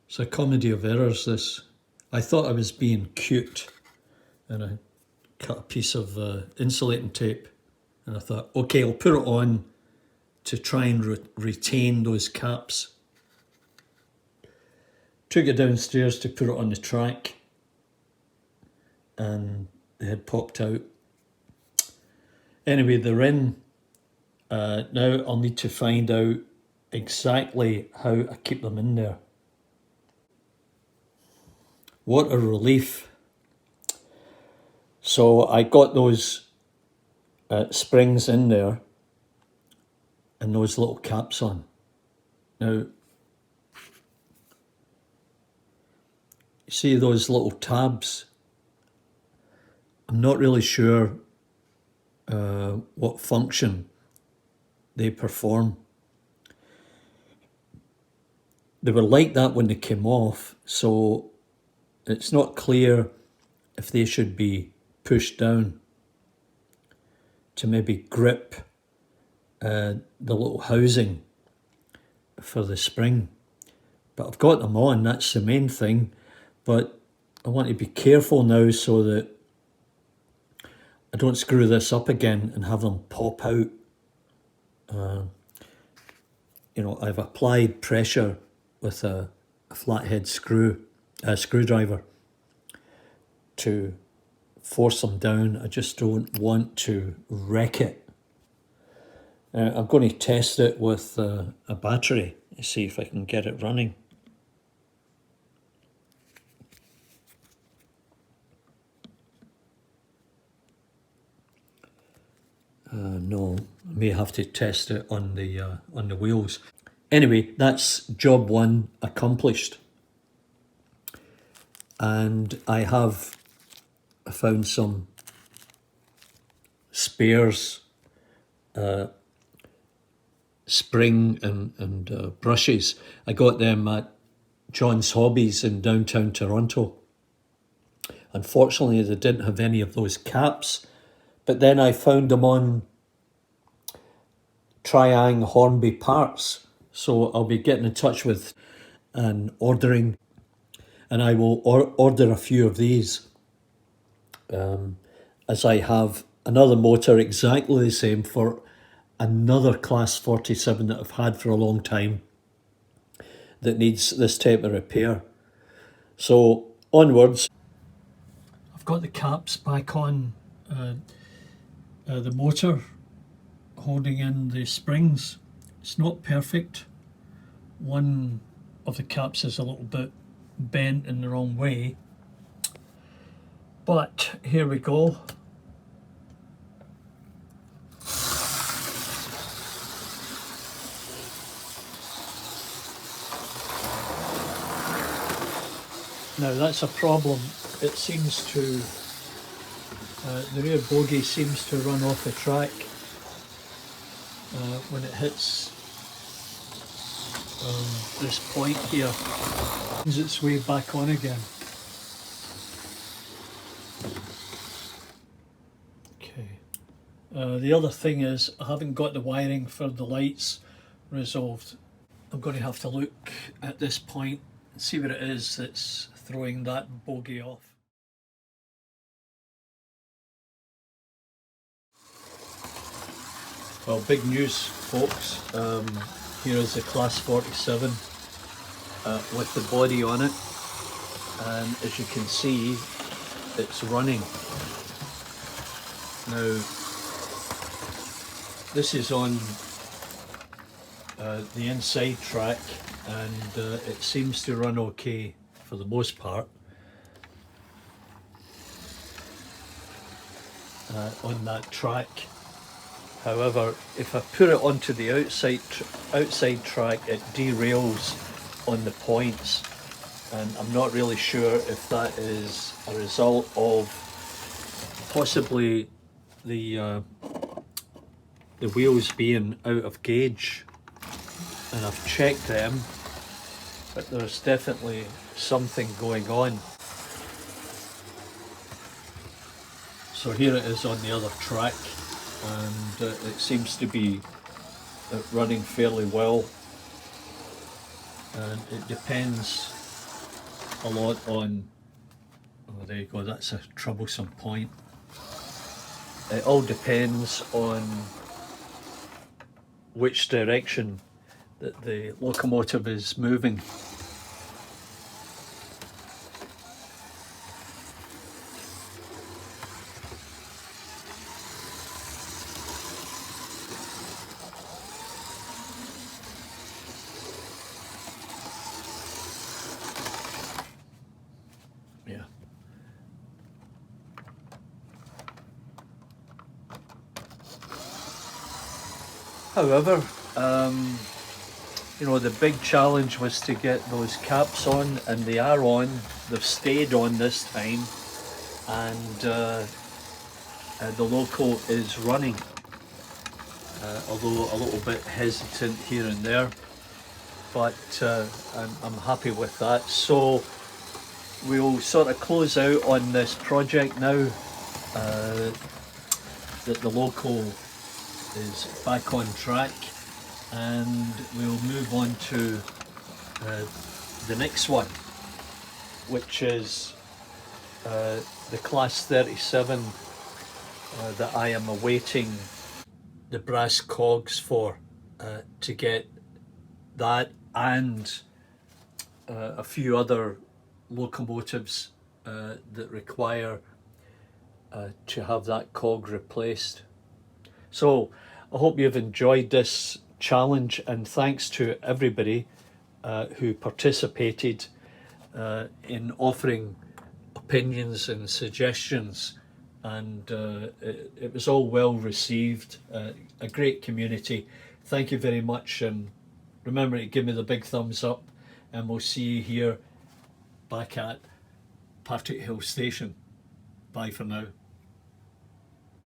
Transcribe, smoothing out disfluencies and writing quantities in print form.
It's a comedy of errors, this. I thought I was being cute, and I cut a piece of insulating tape, and I thought, okay, I'll put it on to try and retain those caps. Took it downstairs to put it on the track, and they had popped out. Anyway, they're in. Now I'll need to find out exactly how I keep them in there. What a relief. So I got those springs in there and those little caps on. Now, you see those little tabs? I'm not really sure what function they perform. They were like that when they came off, so it's not clear if they should be pushed down to maybe grip the little housing for the spring. But I've got them on, that's the main thing. But I want to be careful now so that I don't screw this up again and have them pop out. You know, I've applied pressure with a flathead screwdriver to force them down. I just don't want to wreck it. I'm going to test it with a battery to see if I can get it running. No, I may have to test it on the wheels. Anyway, that's job one accomplished. And I found some spares spring and brushes. I got them at John's Hobbies in downtown Toronto. Unfortunately, they didn't have any of those caps, but then I found them on Triang Hornby Parts. So I'll be getting in touch with and ordering, and I will order a few of these, as I have another motor exactly the same for another Class 47 that I've had for a long time that needs this type of repair. So onwards. I've got the caps back on the motor holding in the springs. It's not perfect. One of the caps is a little bit bent in the wrong way, but here we go. Now that's a problem. It seems to, the rear bogie seems to run off the track when it hits this point here. Finds its way back on again. Okay. The other thing is I haven't got the wiring for the lights resolved. I'm going to have to look at this point and see what it is that's throwing that bogie off. Well, big news, folks. Here is the Class 47 with the body on it, and as you can see, it's running. Now, this is on the inside track, and it seems to run okay for the most part. On that track. However, if I put it onto the outside track, it derails on the points, and I'm not really sure if that is a result of possibly the wheels being out of gauge. And I've checked them, but there's definitely something going on. So here it is on the other track, and it seems to be running fairly well, and it depends a lot on, oh there you go, that's a troublesome point. It all depends on which direction that the locomotive is moving. Yeah. However, you know, the big challenge was to get those caps on, and they are on. They've stayed on this time, and the LOCO is running, although a little bit hesitant here and there, but I'm happy with that. So we'll sort of close out on this project now that the LOCO is back on track, and we'll move on to the next one, which is the Class 37 that I am awaiting the brass cogs for, to get that and a few other locomotives that require to have that cog replaced. So I hope you've enjoyed this challenge, and thanks to everybody who participated in offering opinions and suggestions, and it was all well received. A great community. Thank you very much, and remember to give me the big thumbs up, and we'll see you here back at Partickhill Station. Bye for now.